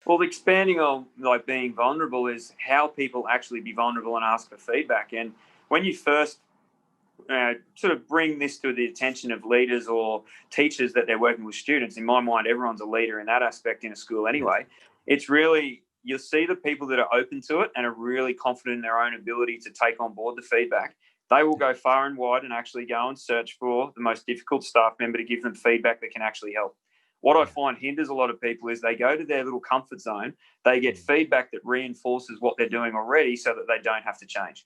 Well, expanding on like being vulnerable is how people actually be vulnerable and ask for feedback. And when you first sort of bring this to the attention of leaders or teachers that they're working with students, in my mind, everyone's a leader in that aspect in a school Yeah. anyway. It's really, you'll see the people that are open to it and are really confident in their own ability to take on board the feedback. They will go far and wide and actually go and search for the most difficult staff member to give them feedback that can actually help. What I Yeah. find hinders a lot of people is they go to their little comfort zone, they get feedback that reinforces what they're doing already so that they don't have to change.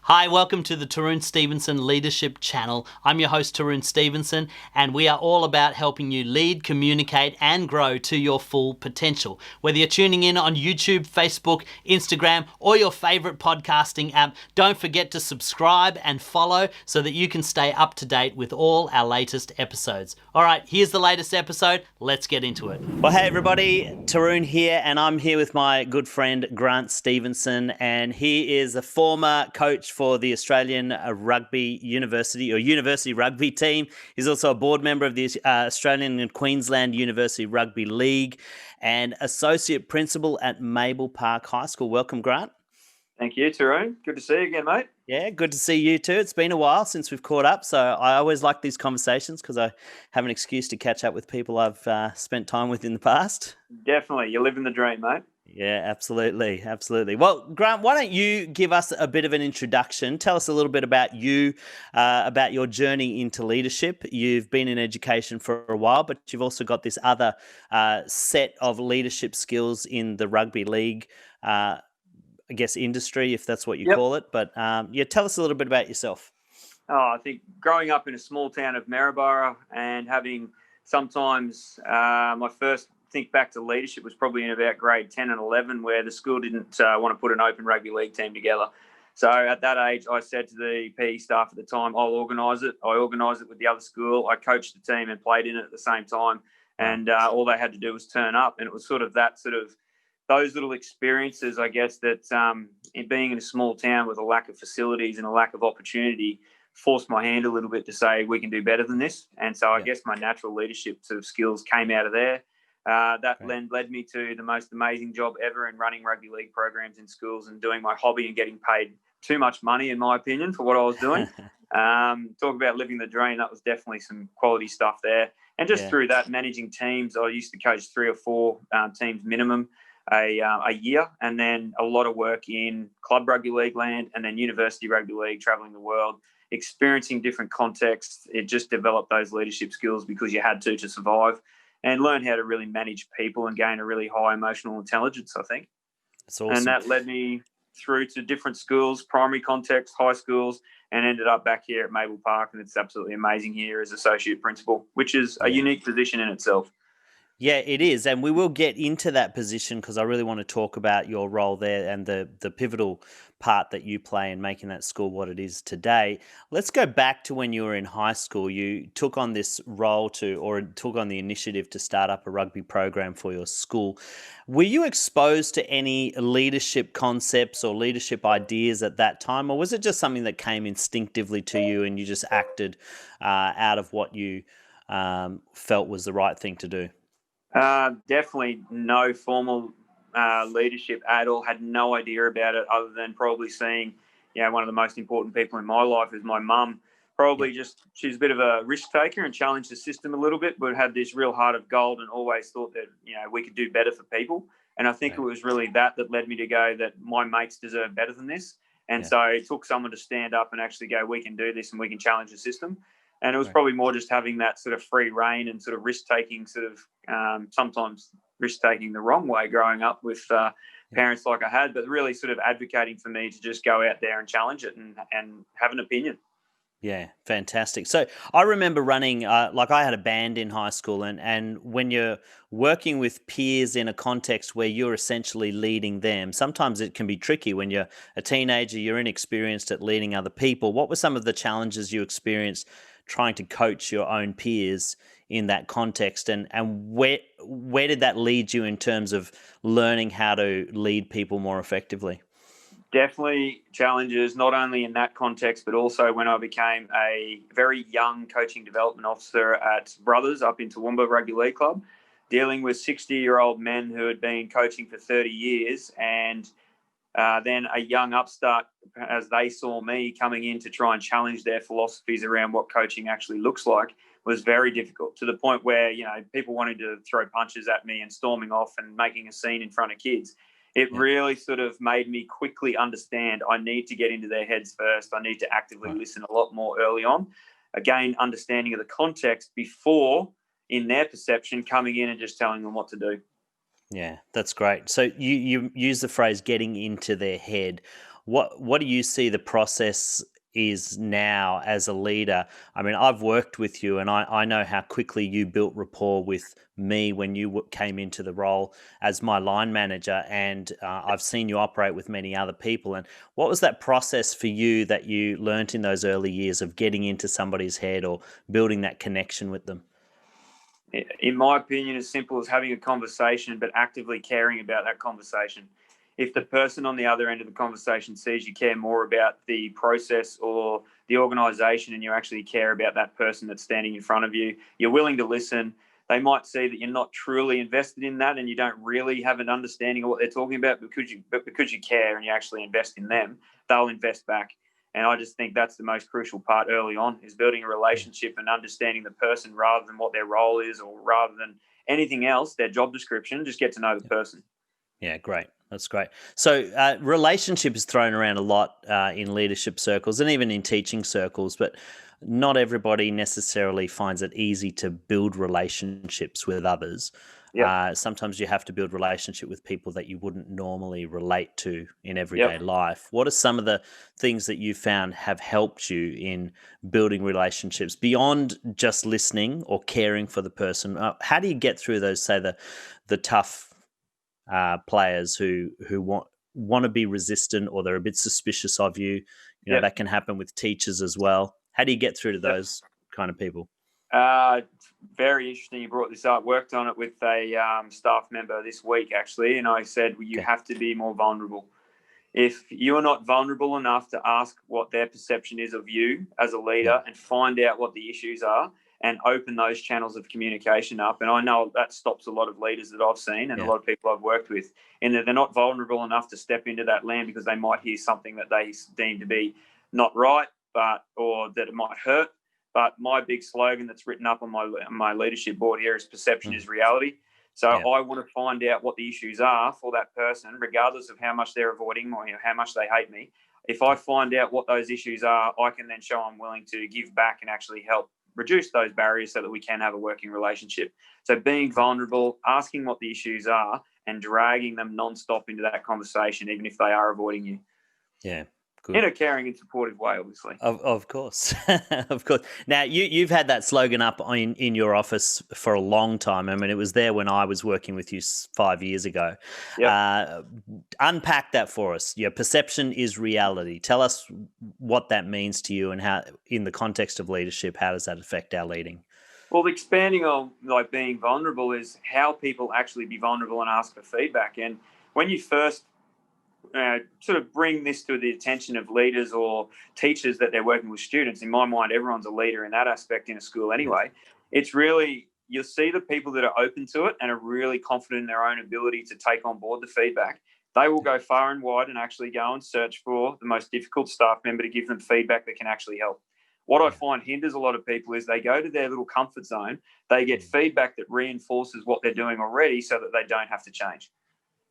Hi, welcome to the Tarun Stephenson Leadership Channel. I'm your host, Tarun Stephenson, and we are all about helping you lead, communicate, and grow to your full potential. Whether you're tuning in on YouTube, Facebook, Instagram, or your favorite podcasting app, don't forget to subscribe and follow so that you can stay up to date with all our latest episodes. All right, here's the latest episode. Let's get into it. Well, hey everybody, Tarun here, and I'm here with my good friend Grant Stephenson, and he is a former coach for the Australian University Rugby team. He's also a board member of the Australian and Queensland University Rugby League and associate principal at Maple Park High School. Welcome, Grant. Thank you, Tarun. Good to see you again, mate. Yeah, good to see you too. It's been a while since we've caught up, so I always like these conversations because I have an excuse to catch up with people I've spent time with in the past. Definitely. You're living the dream, mate. Yeah, absolutely. Absolutely. Well, Grant, why don't you give us a bit of an introduction? Tell us a little bit about you, about your journey into leadership. You've been in education for a while, but you've also got this other set of leadership skills in the rugby league, I guess, industry, if that's what you call it. But yeah, tell us a little bit about yourself. I think growing up in a small town of Maryborough and having sometimes my first think back to leadership was probably in about grade 10 and 11, where the school didn't want to put an open rugby league team together. So at that age, I said to the PE staff at the time, I'll organise it. I organised it with the other school. I coached the team and played in it at the same time. And all they had to do was turn up. And it was sort of those little experiences, I guess, that in being in a small town with a lack of facilities and a lack of opportunity forced my hand a little bit to say, we can do better than this. And so I guess my natural leadership sort of skills came out of there. That led me to the most amazing job ever in running rugby league programs in schools and doing my hobby and getting paid too much money, in my opinion, for what I was doing. Talk about living the dream. That was definitely some quality stuff there. And just through that, managing teams, I used to coach 3 or 4 teams minimum a year, and then a lot of work in club rugby league land and then university rugby league, traveling the world, experiencing different contexts. It just developed those leadership skills because you had to survive, and learn how to really manage people and gain a really high emotional intelligence, I think. That's awesome. And that led me through to different schools, primary context, high schools, and ended up back here at Maple Park. And it's absolutely amazing here as associate principal, which is a unique position in itself. Yeah, it is. And we will get into that position because I really want to talk about your role there and the pivotal part that you play in making that school what it is today. Let's go back to when you were in high school. You took on this role took on the initiative to start up a rugby program for your school. Were you exposed to any leadership concepts or leadership ideas at that time, or was it just something that came instinctively to you and you just acted out of what you felt was the right thing to do? Definitely no formal leadership at all. Had no idea about it other than probably seeing, one of the most important people in my life is my mum. Probably she's a bit of a risk taker and challenged the system a little bit, but had this real heart of gold and always thought that, we could do better for people. And I think it was really that led me to go that my mates deserve better than this. And so it took someone to stand up and actually go, we can do this and we can challenge the system. And it was probably more just having that sort of free reign and sort of risk-taking sometimes risk-taking the wrong way growing up with parents like I had, but really sort of advocating for me to just go out there and challenge it and have an opinion. Yeah, fantastic. So I remember running, I had a band in high school, and when you're working with peers in a context where you're essentially leading them, sometimes it can be tricky when you're a teenager, you're inexperienced at leading other people. What were some of the challenges you experienced trying to coach your own peers in that context, and where did that lead you in terms of learning how to lead people more effectively? Definitely challenges, not only in that context, but also when I became a very young coaching development officer at Brothers up in Toowoomba Rugby League Club, dealing with 60-year-old men who had been coaching for 30 years, and then a young upstart, as they saw me coming in to try and challenge their philosophies around what coaching actually looks like, was very difficult, to the point where, people wanted to throw punches at me and storming off and making a scene in front of kids. It really sort of made me quickly understand I need to get into their heads first. I need to actively listen a lot more early on. Again, understanding of the context before, in their perception, coming in and just telling them what to do. Yeah, that's great. So you use the phrase getting into their head. What do you see the process is now as a leader? I mean, I've worked with you, and I know how quickly you built rapport with me when you came into the role as my line manager, and I've seen you operate with many other people. And what was that process for you that you learnt in those early years of getting into somebody's head or building that connection with them? In my opinion, as simple as having a conversation, but actively caring about that conversation. If the person on the other end of the conversation sees you care more about the process or the organisation, and you actually care about that person that's standing in front of you, you're willing to listen. They might see that you're not truly invested in that and you don't really have an understanding of what they're talking about, but because you care and you actually invest in them, they'll invest back. And I just think that's the most crucial part early on, is building a relationship and understanding the person rather than what their role is, or rather than anything else, their job description. Just get to know the person. Yeah, great. That's great. So relationship is thrown around a lot in leadership circles and even in teaching circles, but not everybody necessarily finds it easy to build relationships with others. Yep. Sometimes you have to build relationship with people that you wouldn't normally relate to in everyday Yep. life. What are some of the things that you found have helped you in building relationships beyond just listening or caring for the person? How do you get through those, say, the tough players who want to be resistant, or they're a bit suspicious of you? That can happen with teachers as well. How do you get through to those kind of people? Very interesting you brought this up. Worked on it with a staff member this week, actually, and I said, well, you have to be more vulnerable. If you're not vulnerable enough to ask what their perception is of you as a leader and find out what the issues are and open those channels of communication up, and I know that stops a lot of leaders that I've seen and a lot of people I've worked with, in that they're not vulnerable enough to step into that land because they might hear something that they deem to be not right, or that it might hurt. But my big slogan that's written up on my leadership board here is perception is reality. So I want to find out what the issues are for that person, regardless of how much they're avoiding or how much they hate me. If I find out what those issues are, I can then show I'm willing to give back and actually help reduce those barriers so that we can have a working relationship. So being vulnerable, asking what the issues are, and dragging them nonstop into that conversation, even if they are avoiding you. Yeah. Good. In a caring and supportive way, obviously. Of course. Of course. Now, you've had that slogan up in your office for a long time. I mean, it was there when I was working with you 5 years ago. Yep. Unpack that for us. Your perception is reality. Tell us what that means to you, and how, in the context of leadership, how does that affect our leading? Well, expanding on being vulnerable is how people actually be vulnerable and ask for feedback. And when you first sort of bring this to the attention of leaders or teachers that they're working with students, in my mind, everyone's a leader in that aspect in a school anyway. It's really, you'll see the people that are open to it and are really confident in their own ability to take on board the feedback. They will go far and wide and actually go and search for the most difficult staff member to give them feedback that can actually help. What I find hinders a lot of people is they go to their little comfort zone, they get feedback that reinforces what they're doing already so that they don't have to change.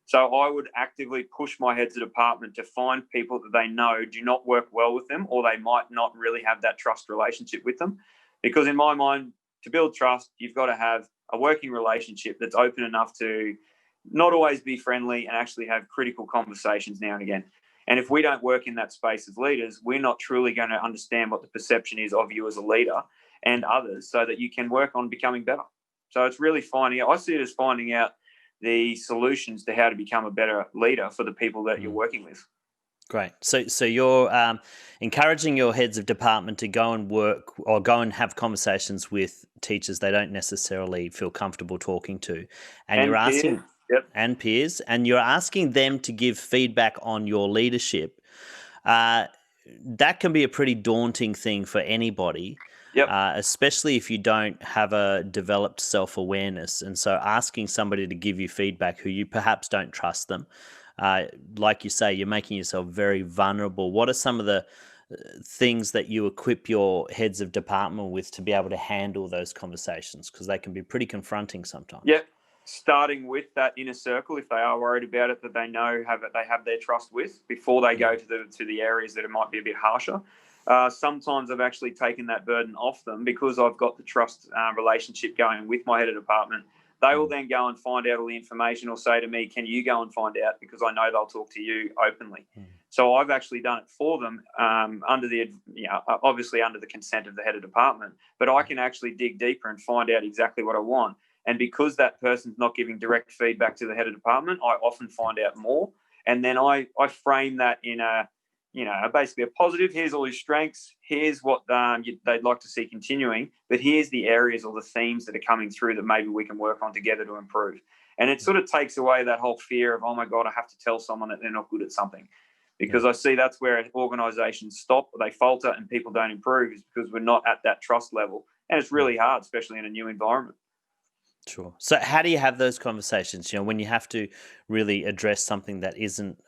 So I would actively push my heads of department to find people that they know do not work well with them, or they might not really have that trust relationship with them. Because in my mind, to build trust, you've got to have a working relationship that's open enough to not always be friendly and actually have critical conversations now and again. And if we don't work in that space as leaders, we're not truly going to understand what the perception is of you as a leader and others, so that you can work on becoming better. So it's really finding out. I see it as finding out the solutions to how to become a better leader for the people that you're working with. Great. So you're encouraging your heads of department to go and work or go and have conversations with teachers they don't necessarily feel comfortable talking to, and you're asking Yep. and peers, and you're asking them to give feedback on your leadership, that can be a pretty daunting thing for anybody, Yep. especially if you don't have a developed self-awareness. And so asking somebody to give you feedback who you perhaps don't trust them, like you say, you're making yourself very vulnerable. What are some of the things that you equip your heads of department with to be able to handle those conversations? Because they can be pretty confronting sometimes. Yep. Starting with that inner circle, if they are worried about it, that they know they have their trust with before they go to the areas that it might be a bit harsher. Sometimes I've actually taken that burden off them because I've got the trust relationship going with my head of department. They will then go and find out all the information or say to me, can you go and find out? Because I know they'll talk to you openly. So I've actually done it for them obviously under the consent of the head of department, but I can actually dig deeper and find out exactly what I want. And because that person's not giving direct feedback to the head of department, I often find out more. And then I frame that in basically a positive. Here's all your strengths. Here's what they'd like to see continuing. But here's the areas or the themes that are coming through that maybe we can work on together to improve. And it sort of takes away that whole fear of, oh, my God, I have to tell someone that they're not good at something. Because I see that's where organisations stop, or they falter and people don't improve, is because we're not at that trust level. And it's really hard, especially in a new environment. Sure. So how do you have those conversations? When you have to really address something that isn't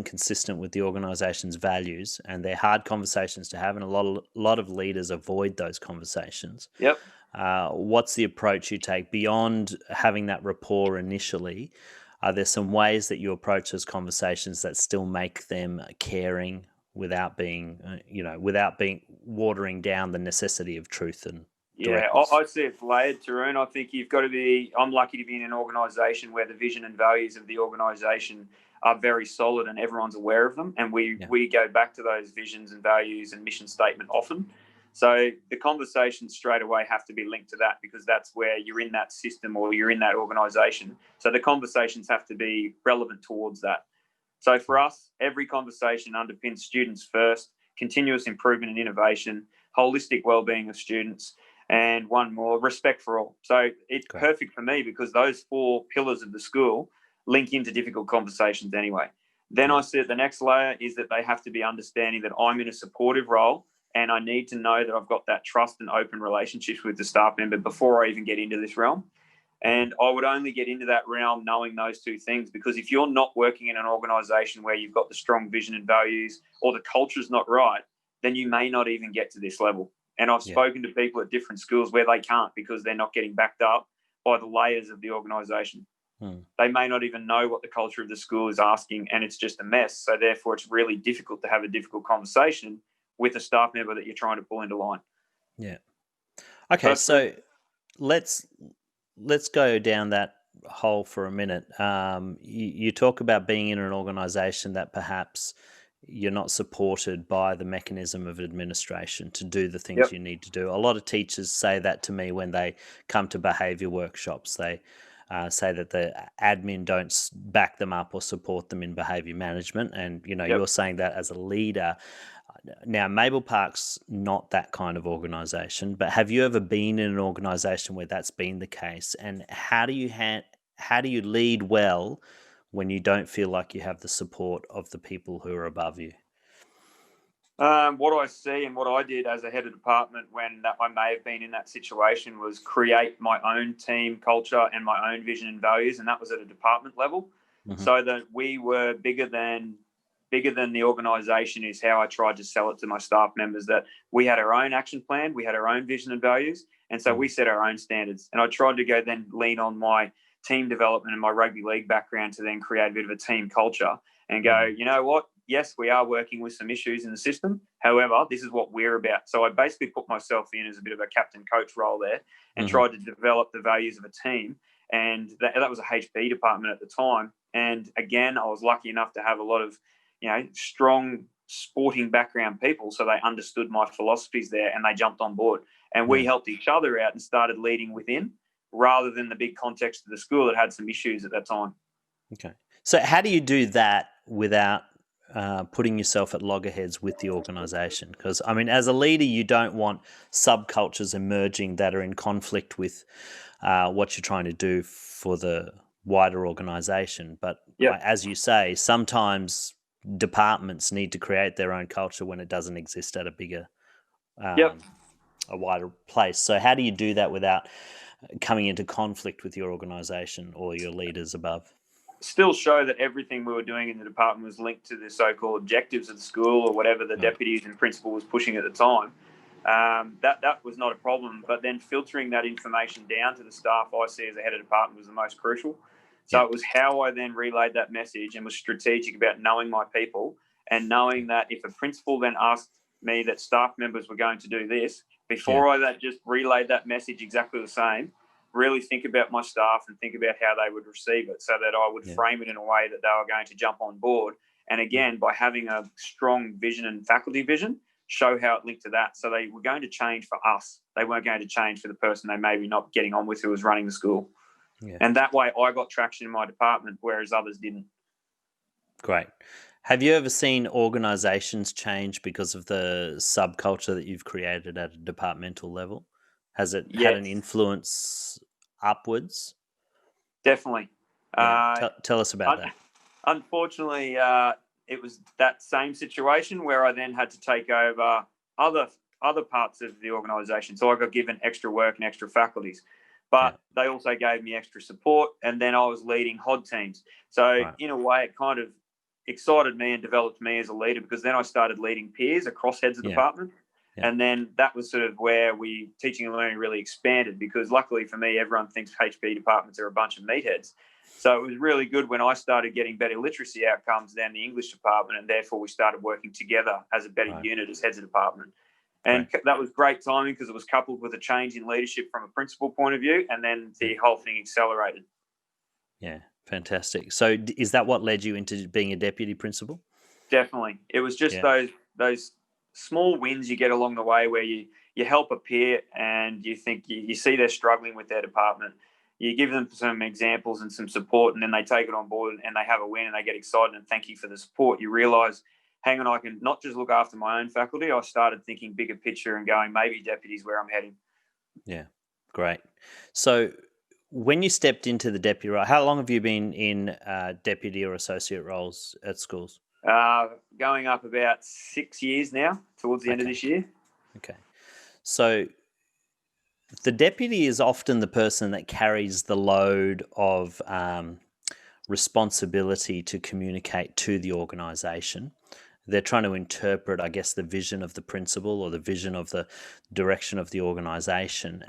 consistent with the organization's values, and they're hard conversations to have, and a lot of leaders avoid those conversations. Yep. What's the approach you take beyond having that rapport initially? Are there some ways that you approach those conversations that still make them caring without being watering down the necessity of truth and directness? I see it's layered, Tarun. I think you've got to be. I'm lucky to be in an organisation where the vision and values of the organisation are very solid and everyone's aware of them. And we go back to those visions and values and mission statement often. So the conversations straight away have to be linked to that, because that's where you're in that system or you're in that organisation. So the conversations have to be relevant towards that. So for us, every conversation underpins students first, continuous improvement and innovation, holistic wellbeing of students, and one more, respect for all. So it's perfect for me because those 4 pillars of the school link into difficult conversations anyway. Then I see the next layer is that they have to be understanding that I'm in a supportive role, and I need to know that I've got that trust and open relationships with the staff member before I even get into this realm. And I would only get into that realm knowing those 2 things, because if you're not working in an organisation where you've got the strong vision and values, or the culture's not right, then you may not even get to this level. And I've spoken to people at different schools where they can't, because they're not getting backed up by the layers of the organisation. They may not even know what the culture of the school is asking, and it's just a mess. So therefore, it's really difficult to have a difficult conversation with a staff member that you're trying to pull into line. Yeah. Okay, so let's go down that hole for a minute. You talk about being in an organisation that perhaps you're not supported by the mechanism of administration to do the things you need to do. A lot of teachers say that to me when they come to behaviour workshops. They say that the admin don't back them up or support them in behaviour management. And, you're saying that as a leader. Now, Mabel Park's not that kind of organisation, but have you ever been in an organisation where that's been the case? And how do you lead well when you don't feel like you have the support of the people who are above you? What I see and what I did as a head of department when I may have been in that situation was create my own team culture and my own vision and values, and that was at a department level, so that we were bigger than the organisation is how I tried to sell it to my staff members, that we had our own action plan, we had our own vision and values, and so we set our own standards. And I tried to go then lean on my team development and my rugby league background to then create a bit of a team culture and go, you know what? Yes, we are working with some issues in the system. However, this is what we're about. So I basically put myself in as a bit of a captain coach role there and tried to develop the values of a team. And that was a HB department at the time. And again, I was lucky enough to have a lot of, strong sporting background people. So they understood my philosophies there and they jumped on board. And we helped each other out and started leading within rather than the big context of the school that had some issues at that time. Okay. So how do you do that without putting yourself at loggerheads with the organisation? Because, as a leader, you don't want subcultures emerging that are in conflict with what you're trying to do for the wider organisation. But Yep. as you say, sometimes departments need to create their own culture when it doesn't exist at a bigger, Yep. a wider place. So how do you do that without coming into conflict with your organisation or your leaders above? Still show that everything we were doing in the department was linked to the so-called objectives of the school or whatever the deputies and principal was pushing at the time. That was not a problem. But then filtering that information down to the staff I see as a head of department was the most crucial. So it was how I then relayed that message and was strategic about knowing my people and knowing that if a principal then asked me that staff members were going to do this, before I just relayed that message exactly the same, really think about my staff and think about how they would receive it so that I would frame it in a way that they were going to jump on board. And again, by having a strong vision and faculty vision, show how it linked to that. So they were going to change for us. They weren't going to change for the person they maybe not getting on with who was running the school. Yeah. And that way I got traction in my department, whereas others didn't. Great. Have you ever seen organisations change because of the subculture that you've created at a departmental level? Has it had an influence upwards? Definitely. Yeah. Tell us about that. Unfortunately, it was that same situation where I then had to take over other parts of the organisation. So I got given extra work and extra faculties. But they also gave me extra support, and then I was leading HOD teams. So in a way, it kind of excited me and developed me as a leader, because then I started leading peers across heads of department. And then that was sort of where teaching and learning really expanded, because luckily for me, everyone thinks HP departments are a bunch of meatheads. So it was really good when I started getting better literacy outcomes than the English department, and therefore we started working together as a better unit as heads of department. And that was great timing because it was coupled with a change in leadership from a principal point of view, and then the whole thing accelerated. Yeah, fantastic. So is that what led you into being a deputy principal? Definitely. It was just those small wins you get along the way where you help a peer and you think you see they're struggling with their department. You give them some examples and some support, and then they take it on board and they have a win and they get excited and thank you for the support. You realise, hang on, I can not just look after my own faculty. I started thinking bigger picture and going, maybe deputy's where I'm heading. Yeah, great. So when you stepped into the deputy role, how long have you been in deputy or associate roles at schools? Going up about 6 years now, towards the end of this year. Okay. So the deputy is often the person that carries the load of responsibility to communicate to the organisation. They're trying to interpret, I guess, the vision of the principal or the vision of the direction of the organisation.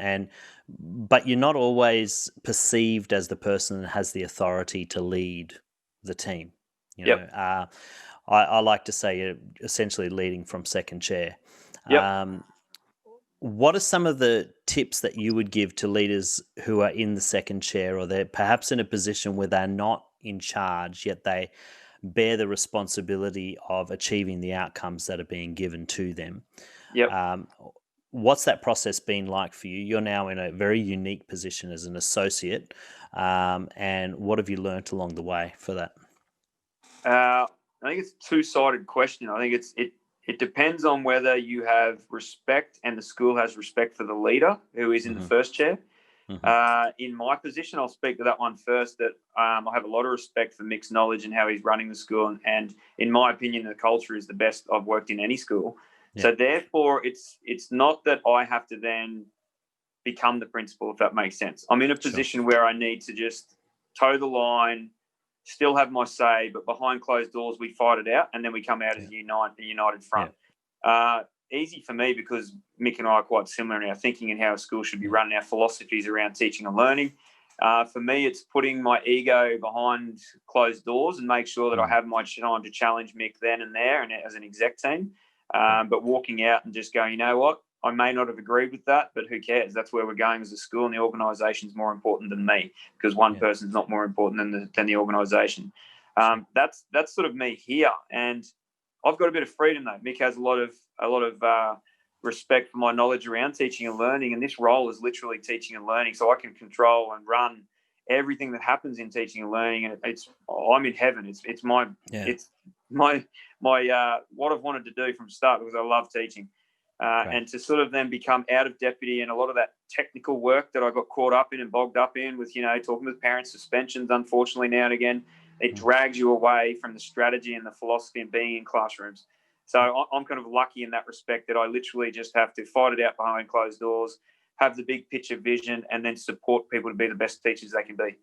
But you're not always perceived as the person that has the authority to lead the team. You know, I like to say you're essentially leading from second chair. What are some of the tips that you would give to leaders who are in the second chair, or they're perhaps in a position where they're not in charge, yet they bear the responsibility of achieving the outcomes that are being given to them? What's that process been like for you? You're now in a very unique position as an associate, and what have you learnt along the way for that? I think it's a two-sided question. I think it depends on whether you have respect and the school has respect for the leader who is in the first chair. In my position, I'll speak to that one first, that I have a lot of respect for Mick's knowledge and how he's running the school. And in my opinion, the culture is the best I've worked in any school. So therefore, it's not that I have to then become the principal, if that makes sense. I'm in a position where I need to just toe the line, still have my say, but behind closed doors, we fight it out, and then we come out as a united front. Easy for me because Mick and I are quite similar in our thinking and how a school should be run, our philosophies around teaching and learning. For me, it's putting my ego behind closed doors and make sure that I have my time to challenge Mick then and there and as an exec team. But walking out and just going, you know what, I may not have agreed with that, but who cares? That's where we're going as a school, and the organisation is more important than me, because one person's not more important than the organisation. That's sort of me here, and I've got a bit of freedom though. Mick has a lot of respect for my knowledge around teaching and learning, and this role is literally teaching and learning, so I can control and run everything that happens in teaching and learning, and I'm in heaven. It's my what I've wanted to do from the start, because I love teaching. and to sort of then become out of deputy, and a lot of that technical work that I got caught up in and bogged up in with, talking with parents, suspensions, unfortunately, now and again, it drags you away from the strategy and the philosophy and being in classrooms. So I'm kind of lucky in that respect that I literally just have to fight it out behind closed doors, have the big picture vision, and then support people to be the best teachers they can be.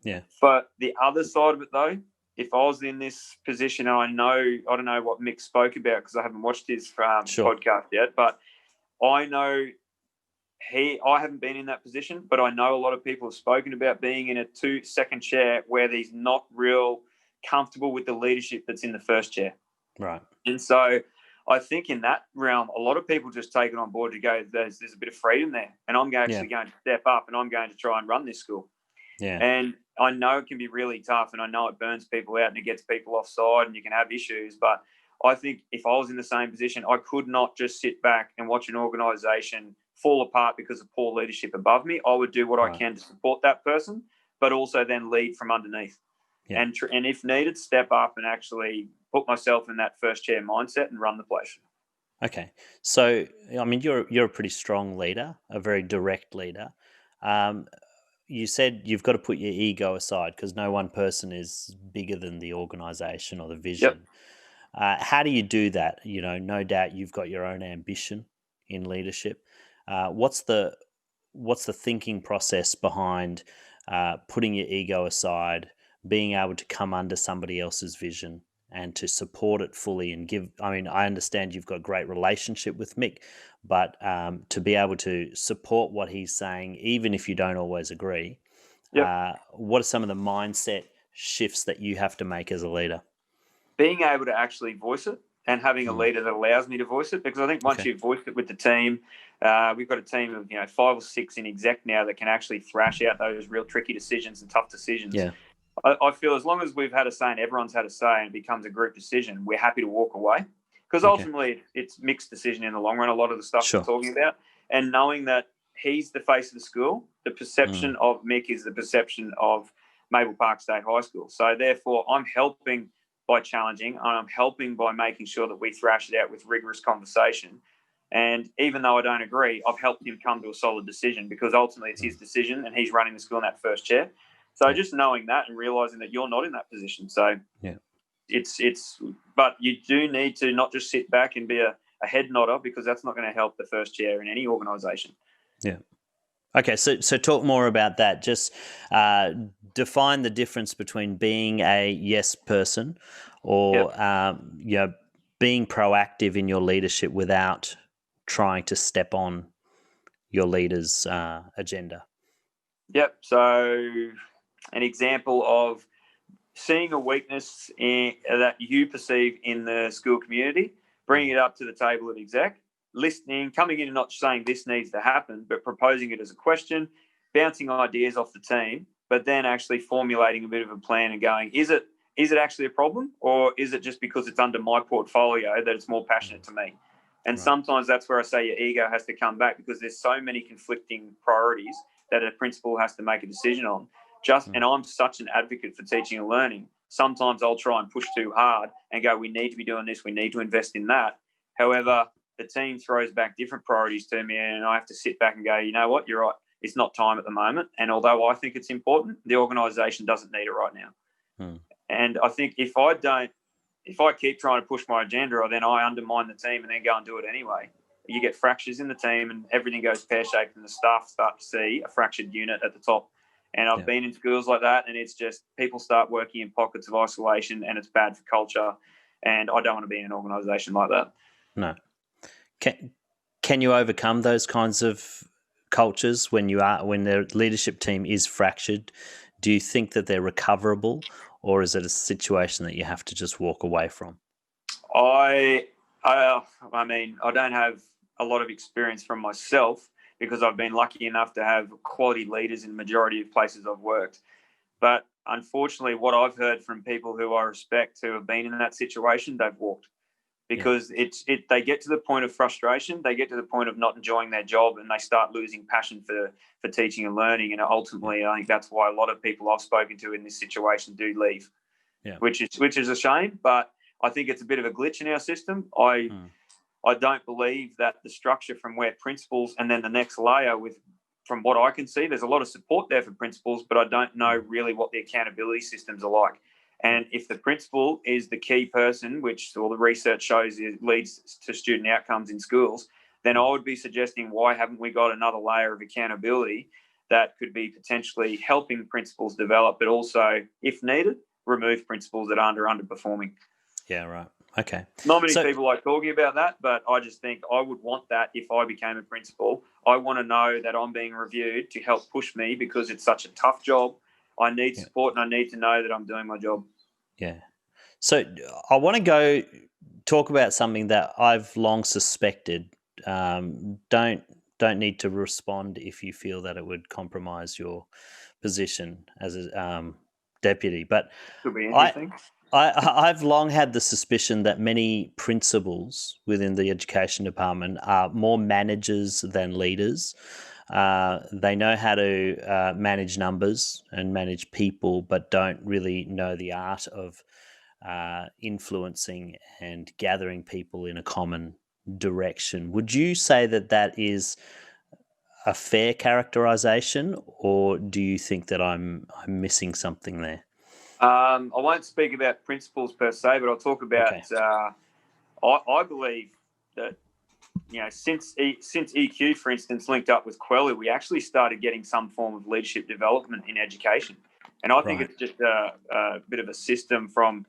Yeah. But the other side of it, though, if I was in this position, and I don't know what Mick spoke about because I haven't watched his podcast yet, but I know I haven't been in that position, but I know a lot of people have spoken about being in a second chair where he's not real comfortable with the leadership that's in the first chair. Right. And so I think in that realm, a lot of people just take it on board to go, there's a bit of freedom there, and I'm actually going to step up and I'm going to try and run this school. Yeah. And I know it can be really tough, and I know it burns people out and it gets people offside and you can have issues. But I think if I was in the same position, I could not just sit back and watch an organisation fall apart because of poor leadership above me. I would do what I can to support that person, but also then lead from underneath. Yeah. And if needed, step up and actually put myself in that first chair mindset and run the place. Okay. So, I mean, you're a pretty strong leader, a very direct leader. You said you've got to put your ego aside because no one person is bigger than the organisation or the vision. Yep. How do you do that? No doubt you've got your own ambition in leadership. What's the thinking process behind putting your ego aside, being able to come under somebody else's vision and to support it fully and give? I mean, I understand you've got a great relationship with Mick, but to be able to support what he's saying, even if you don't always agree, what are some of the mindset shifts that you have to make as a leader? Being able to actually voice it and having a leader that allows me to voice it, because I think once you've voiced it with the team, we've got a team of 5 or 6 in exec now that can actually thrash out those real tricky decisions and tough decisions. Yeah. I feel as long as we've had a say and everyone's had a say and it becomes a group decision, we're happy to walk away, because ultimately it's mixed decision in the long run, a lot of the stuff we're talking about. And knowing that he's the face of the school, the perception of Mick is the perception of Maple Park State High School. So therefore I'm helping by challenging, and I'm helping by making sure that we thrash it out with rigorous conversation. And even though I don't agree, I've helped him come to a solid decision, because ultimately it's his decision and he's running the school in that first chair. So just knowing that and realising that you're not in that position. So but you do need to not just sit back and be a head nodder, because that's not going to help the first chair in any organisation. Yeah. Okay, so talk more about that. Just define the difference between being a yes person or being proactive in your leadership without trying to step on your leader's agenda. Yep. So an example of seeing a weakness that you perceive in the school community, bringing it up to the table of exec, listening, coming in and not saying this needs to happen, but proposing it as a question, bouncing ideas off the team, but then actually formulating a bit of a plan and going, is it actually a problem, or is it just because it's under my portfolio that it's more passionate to me? And sometimes that's where I say your ego has to come back, because there's so many conflicting priorities that a principal has to make a decision on. And I'm such an advocate for teaching and learning. Sometimes I'll try and push too hard and go, we need to be doing this, we need to invest in that. However, the team throws back different priorities to me, and I have to sit back and go, you know what, you're right, it's not time at the moment. And although I think it's important, the organisation doesn't need it right now. And I think if I keep trying to push my agenda, then I undermine the team and then go and do it anyway. You get fractures in the team and everything goes pear-shaped, and the staff start to see a fractured unit at the top. And I've been in schools like that, and it's just people start working in pockets of isolation, and it's bad for culture. And I don't want to be in an organisation like that. No. Can you overcome those kinds of cultures when the leadership team is fractured? Do you think that they're recoverable, or is it a situation that you have to just walk away from? I mean, I don't have a lot of experience from myself, because I've been lucky enough to have quality leaders in the majority of places I've worked. But unfortunately, what I've heard from people who I respect who have been in that situation, they've walked. Because they get to the point of frustration, they get to the point of not enjoying their job, and they start losing passion for teaching and learning. And ultimately, I think that's why a lot of people I've spoken to in this situation do leave, which is a shame. But I think it's a bit of a glitch in our system. I I don't believe that the structure from where principals and then the next layer from what I can see, there's a lot of support there for principals, but I don't know really what the accountability systems are like. And if the principal is the key person, which all the research shows leads to student outcomes in schools, then I would be suggesting, why haven't we got another layer of accountability that could be potentially helping principals develop, but also, if needed, remove principals that are underperforming. Yeah, right. Okay. Not many people like talking about that, but I just think I would want that if I became a principal. I want to know that I'm being reviewed to help push me, because it's such a tough job. I need support, and I need to know that I'm doing my job. Yeah. So I want to go talk about something that I've long suspected. Don't need to respond if you feel that it would compromise your position as a deputy. But Could be interesting. I've long had the suspicion that many principals within the education department are more managers than leaders. They know how to manage numbers and manage people, but don't really know the art of influencing and gathering people in a common direction. Would you say that that is a fair characterization, or do you think that I'm missing something there? I won't speak about principles per se, but I'll talk about. Okay. I believe that since EQ, for instance, linked up with Quelly, we actually started getting some form of leadership development in education, and I think it's just a bit of a system from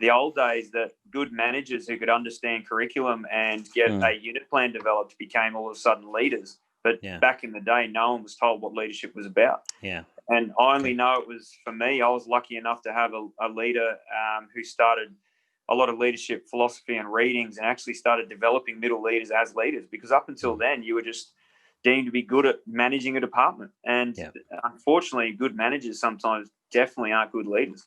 the old days that good managers who could understand curriculum and get a unit plan developed became all of a sudden leaders. But back in the day, no one was told what leadership was about. Yeah. And I only know it was, for me, I was lucky enough to have a leader who started a lot of leadership philosophy and readings, and actually started developing middle leaders as leaders, because up until then you were just deemed to be good at managing a department. And unfortunately, good managers sometimes definitely aren't good leaders.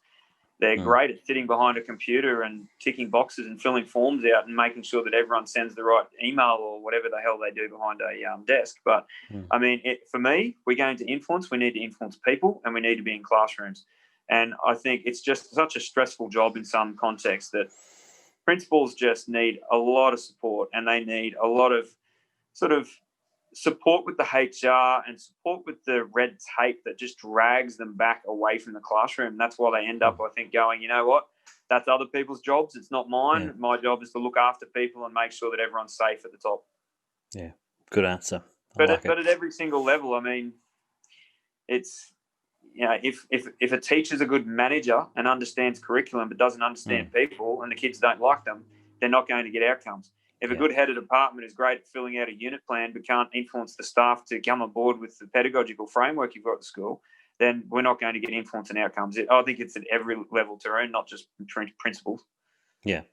They're great at sitting behind a computer and ticking boxes and filling forms out and making sure that everyone sends the right email or whatever the hell they do behind a desk. But, I mean, for me, we're going to influence. We need to influence people, and we need to be in classrooms. And I think it's just such a stressful job in some contexts that principals just need a lot of support, and they need a lot of sort of support with the HR and support with the red tape that just drags them back away from the classroom. That's why they end up, I think, going, you know what, that's other people's jobs. It's not mine. Yeah. My job is to look after people and make sure that everyone's safe at the top. Yeah, good answer. But at every single level, I mean, it's, if a teacher's a good manager and understands curriculum but doesn't understand people, and the kids don't like them, they're not going to get outcomes. If a good head of department is great at filling out a unit plan but can't influence the staff to come on board with the pedagogical framework you've got at the school, then we're not going to get influence and outcomes. I think it's at every level, Tarun, not just principals. Yeah.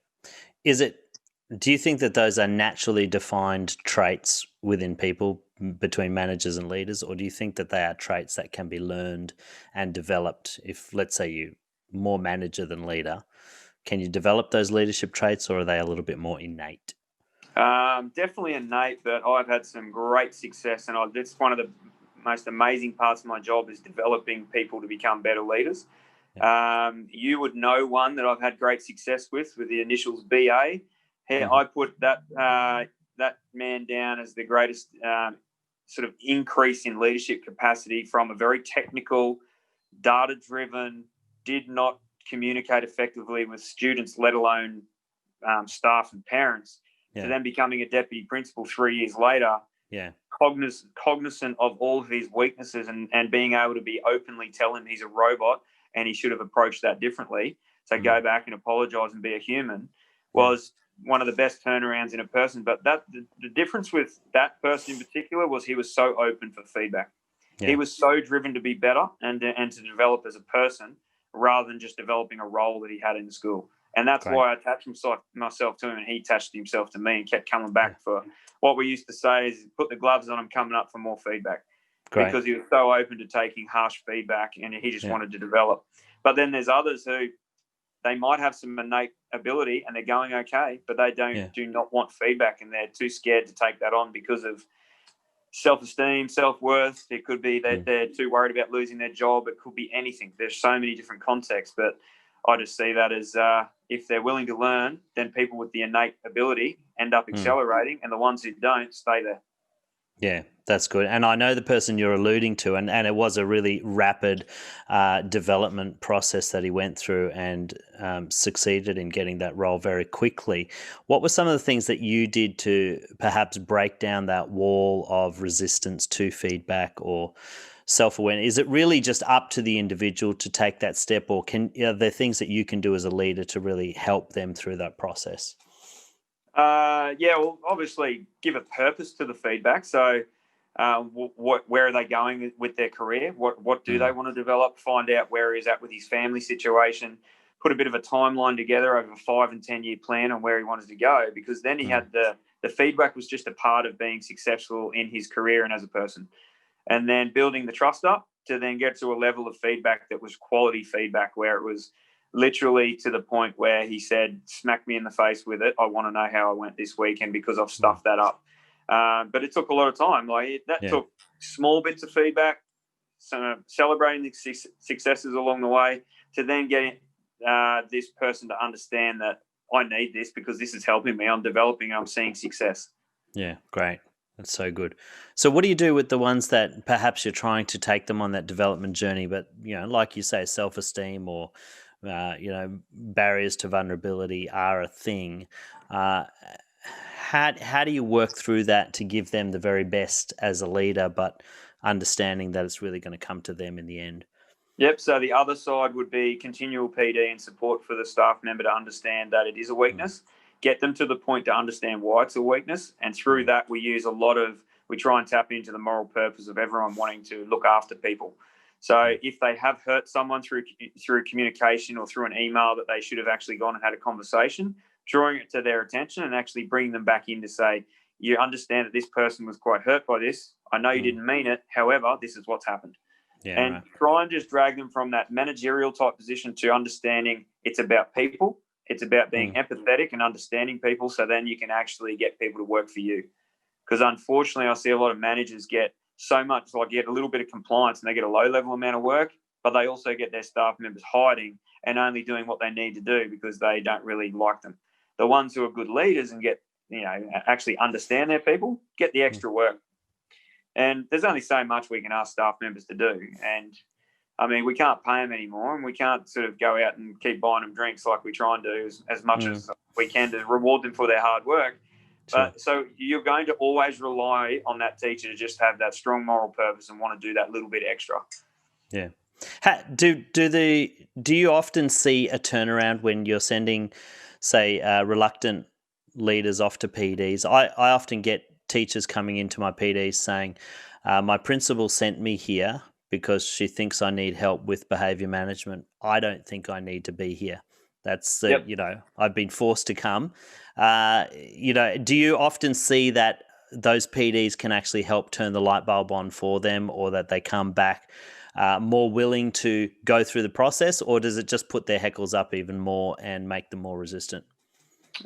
Do you think that those are naturally defined traits within people between managers and leaders, or do you think that they are traits that can be learned and developed? If, let's say, you're more manager than leader, can you develop those leadership traits, or are they a little bit more innate? Definitely innate, but I've had some great success, and that's one of the most amazing parts of my job, is developing people to become better leaders. Yeah. You would know one that I've had great success with the initials BA. I put that man down as the greatest sort of increase in leadership capacity, from a very technical, data-driven, did not communicate effectively with students, let alone staff and parents, to then becoming a deputy principal 3 years later, cognizant of all of his weaknesses and being able to be openly tell him he's a robot and he should have approached that differently. So go back and apologise and be a human was one of the best turnarounds in a person. But the difference with that person in particular was he was so open for feedback. Yeah. He was so driven to be better and to develop as a person, rather than just developing a role that he had in the school. And that's why I attached myself to him, and he attached himself to me and kept coming back for what we used to say is put the gloves on, him coming up for more feedback. Because he was so open to taking harsh feedback, and he just wanted to develop. But then there's others who they might have some innate ability and they're going okay, but they do not want feedback, and they're too scared to take that on because of self-esteem, self-worth. It could be that they're too worried about losing their job. It could be anything. There's so many different contexts, but I just see that as, if they're willing to learn, then people with the innate ability end up accelerating, and the ones who don't stay there. Yeah, that's good. And I know the person you're alluding to, and it was a really rapid development process that he went through, and succeeded in getting that role very quickly. What were some of the things that you did to perhaps break down that wall of resistance to feedback or self-awareness? Is it really just up to the individual to take that step, or are there things that you can do as a leader to really help them through that process? Yeah, well, obviously give a purpose to the feedback. So where are they going with their career? What do they want to develop? Find out where he's at with his family situation. Put a bit of a timeline together over a 5 and 10 year plan on where he wanted to go, because then he had the feedback was just a part of being successful in his career and as a person. And then building the trust up to then get to a level of feedback that was quality feedback, where it was literally to the point where he said, smack me in the face with it. I want to know how I went this weekend because I've stuffed that up. But it took a lot of time. Took small bits of feedback, celebrating the successes along the way, to then getting this person to understand that I need this because this is helping me. I'm developing, I'm seeing success. Yeah, great. That's so good. So what do you do with the ones that perhaps you're trying to take them on that development journey, but, like you say, self-esteem or, barriers to vulnerability are a thing? How do you work through that to give them the very best as a leader, but understanding that it's really going to come to them in the end? Yep. So the other side would be continual PD and support for the staff member to understand that it is a weakness. Get them to the point to understand why it's a weakness. And through that, we try and tap into the moral purpose of everyone wanting to look after people. So if they have hurt someone through communication or through an email that they should have actually gone and had a conversation, drawing it to their attention and actually bringing them back in to say, you understand that this person was quite hurt by this. I know you didn't mean it. However, this is what's happened. Try and just drag them from that managerial type position to understanding it's about people. It's about being empathetic and understanding people, so then you can actually get people to work for you. Because unfortunately, I see a lot of managers get so much, get a little bit of compliance and they get a low-level amount of work, but they also get their staff members hiding and only doing what they need to do because they don't really like them. The ones who are good leaders and actually understand their people, get the extra work. And there's only so much we can ask staff members to do. And I mean, we can't pay them anymore, and we can't sort of go out and keep buying them drinks like we try and do as much as we can to reward them for their hard work. But so you're going to always rely on that teacher to just have that strong moral purpose and want to do that little bit extra. Yeah. Do you often see a turnaround when you're sending, say, reluctant leaders off to PDs? I often get teachers coming into my PDs saying, my principal sent me here because she thinks I need help with behaviour management. I don't think I need to be here. That's I've been forced to come. Do you often see that those PDs can actually help turn the light bulb on for them, or that they come back more willing to go through the process, or does it just put their heckles up even more and make them more resistant?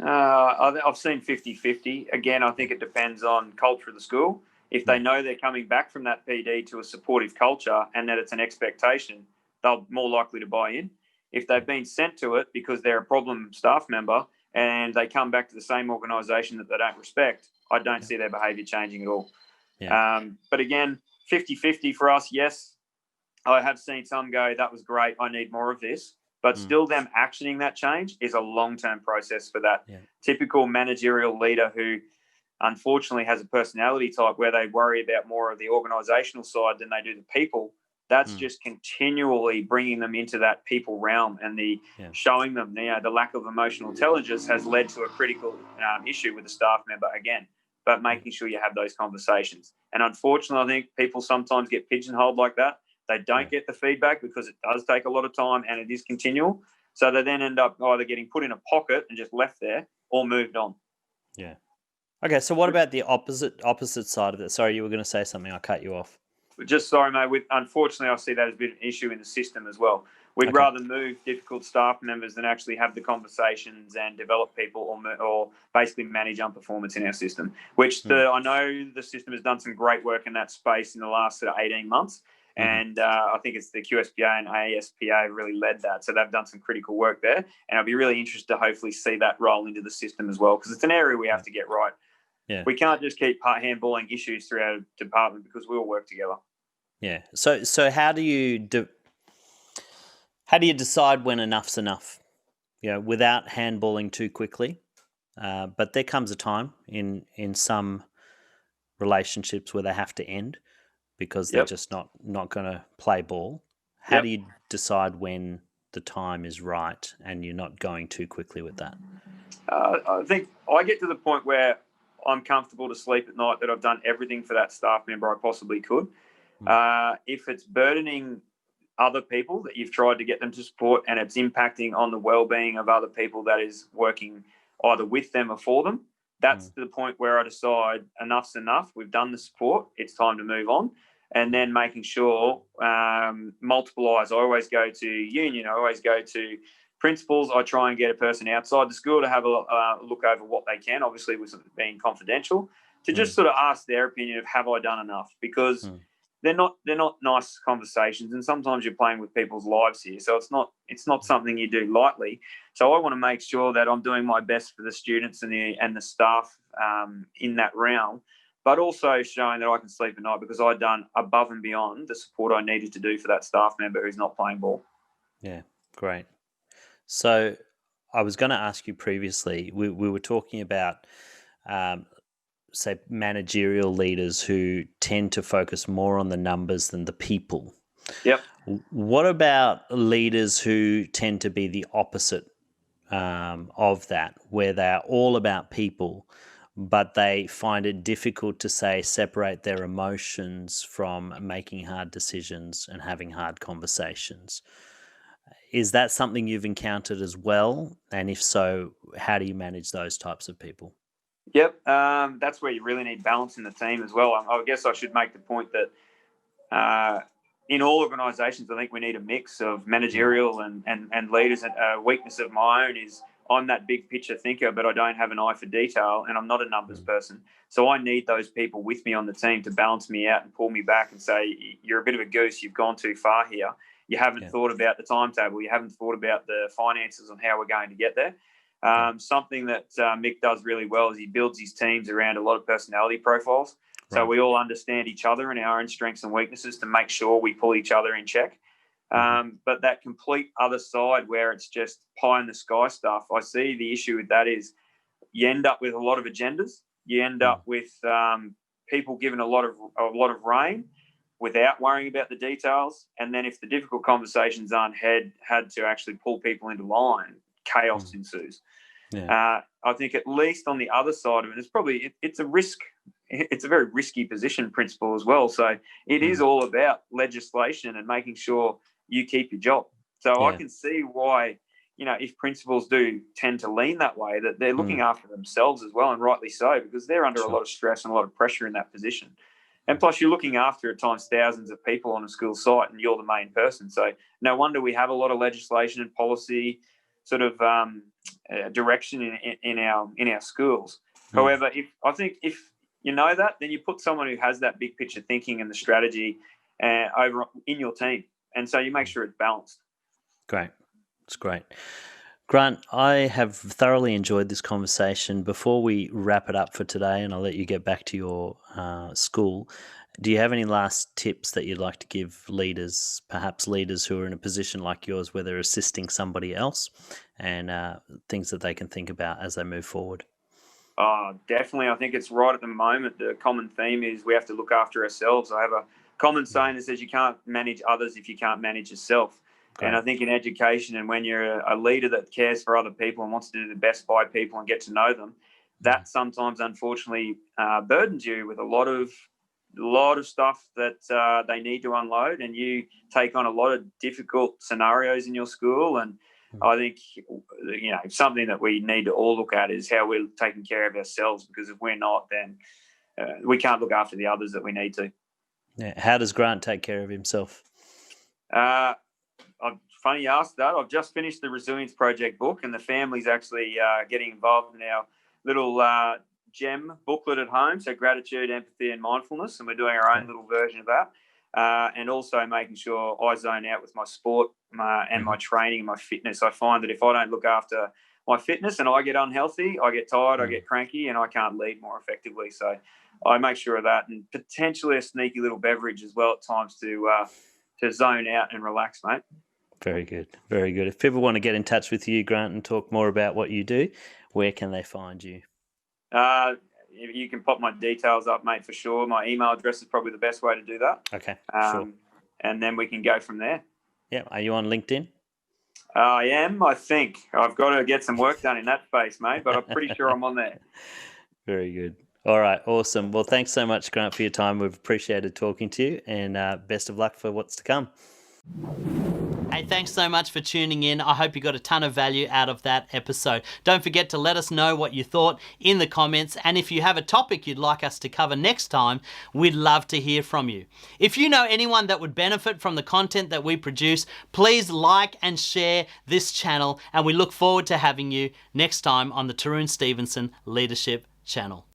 I've seen 50-50. Again, I think it depends on culture of the school. If they know they're coming back from that PD to a supportive culture and that it's an expectation, they're more likely to buy in. If they've been sent to it because they're a problem staff member and they come back to the same organisation that they don't respect, I don't see their behaviour changing at all. Yeah. But again, 50-50 for us, yes. I have seen some go, that was great, I need more of this. But still them actioning that change is a long-term process for that typical managerial leader who unfortunately has a personality type where they worry about more of the organisational side than they do the people. That's just continually bringing them into that people realm, and showing them the lack of emotional intelligence has led to a critical issue with the staff member again. But making sure you have those conversations. And unfortunately, I think people sometimes get pigeonholed like that. They don't get the feedback because it does take a lot of time and it is continual. So they then end up either getting put in a pocket and just left there or moved on. Yeah. Okay, so what about the opposite side of it? Sorry, you were going to say something. I cut you off. Just sorry, mate. Unfortunately, I see that as a bit of an issue in the system as well. We'd rather move difficult staff members than actually have the conversations and develop people or basically manage underperformance in our system, which I know the system has done some great work in that space in the last 18 months. And I think it's the QSPA and ASPA really led that. So they've done some critical work there. And I'd be really interested to hopefully see that roll into the system as well, because it's an area we have to get right. Yeah. We can't just keep handballing issues through our department, because we all work together. Yeah. So how do you decide when enough's enough? Without handballing too quickly. But there comes a time in some relationships where they have to end because they're just not going to play ball. How do you decide when the time is right and you're not going too quickly with that? I think I get to the point where I'm comfortable to sleep at night that I've done everything for that staff member I possibly could. If it's burdening other people that you've tried to get them to support and it's impacting on the well-being of other people that is working either with them or for them, that's the point where I decide enough's enough. We've done the support. It's time to move on. And then making sure multiple eyes. I always go to union. I always go to principals. I try and get a person outside the school to have a look over what they can, obviously with being confidential, to just sort of ask their opinion of, have I done enough? Because they're not nice conversations, and sometimes you're playing with people's lives here. So it's not something you do lightly. So I want to make sure that I'm doing my best for the students and the staff in that realm, but also showing that I can sleep at night because I've done above and beyond the support I needed to do for that staff member who's not playing ball. Yeah, great. So I was going to ask you previously, we were talking about say managerial leaders who tend to focus more on the numbers than the people. Yep. What about leaders who tend to be the opposite of that, where they're all about people, but they find it difficult to separate their emotions from making hard decisions and having hard conversations? Is that something you've encountered as well? And if so, how do you manage those types of people? Yep, that's where you really need balance in the team as well. I guess I should make the point that in all organisations, I think we need a mix of managerial and leaders. A weakness of my own is I'm that big picture thinker, but I don't have an eye for detail, and I'm not a numbers person. So I need those people with me on the team to balance me out and pull me back and say, you're a bit of a goose, you've gone too far here. You haven't thought about the timetable. You haven't thought about the finances on how we're going to get there. Something that Mick does really well is he builds his teams around a lot of personality profiles. So we all understand each other and our own strengths and weaknesses to make sure we pull each other in check. But that complete other side where it's just pie in the sky stuff, I see the issue with that is you end up with a lot of agendas. You end up with people given a lot of rein without worrying about the details. And then if the difficult conversations aren't had to actually pull people into line, chaos ensues. I think at least on the other side of it, it's a risk. It's a very risky position, principal, as well. So it is all about legislation and making sure you keep your job. So I can see why, if principals do tend to lean that way, that they're looking after themselves as well, and rightly so, because they're under a lot of stress and a lot of pressure in that position. And plus, you're looking after, at times, thousands of people on a school site, and you're the main person. So no wonder we have a lot of legislation and policy sort of direction in our schools. However, if you know that, then you put someone who has that big picture thinking and the strategy over in your team, and so you make sure it's balanced. Great, it's great. Grant, I have thoroughly enjoyed this conversation. Before we wrap it up for today, and I'll let you get back to your school, do you have any last tips that you'd like to give leaders, perhaps leaders who are in a position like yours where they're assisting somebody else, and things that they can think about as they move forward? Definitely. I think it's right at the moment. The common theme is we have to look after ourselves. I have a common saying that says you can't manage others if you can't manage yourself. Great. And I think in education, and when you're a leader that cares for other people and wants to do the best by people and get to know them, that sometimes, unfortunately, burdens you with a lot of stuff that they need to unload, and you take on a lot of difficult scenarios in your school. And I think, something that we need to all look at is how we're taking care of ourselves, because if we're not, then we can't look after the others that we need to. Yeah. How does Grant take care of himself? Funny you asked that. I've just finished the Resilience Project book, and the family's actually getting involved in our little GEM booklet at home. So gratitude, empathy, and mindfulness. And we're doing our own little version of that. and also making sure I zone out with my sport and my training and my fitness. I find that if I don't look after my fitness and I get unhealthy, I get tired, I get cranky, and I can't lead more effectively. So I make sure of that, and potentially a sneaky little beverage as well at times to zone out and relax, mate. Very good. Very good. If people want to get in touch with you, Grant, and talk more about what you do, where can they find you? You can pop my details up, mate, for sure. My email address is probably the best way to do that. Okay, sure. And then we can go from there. Yeah. Are you on LinkedIn? I am, I think. I've got to get some work done in that space, mate, but I'm pretty sure I'm on there. Very good. All right, awesome. Well, thanks so much, Grant, for your time. We've appreciated talking to you, and best of luck for what's to come. Hey, thanks so much for tuning in. I hope you got a ton of value out of that episode. Don't forget to let us know what you thought in the comments, and if you have a topic you'd like us to cover next time, we'd love to hear from you. If you know anyone that would benefit from the content that we produce, please like and share this channel, and we look forward to having you next time on the Tarun Stephenson Leadership Channel.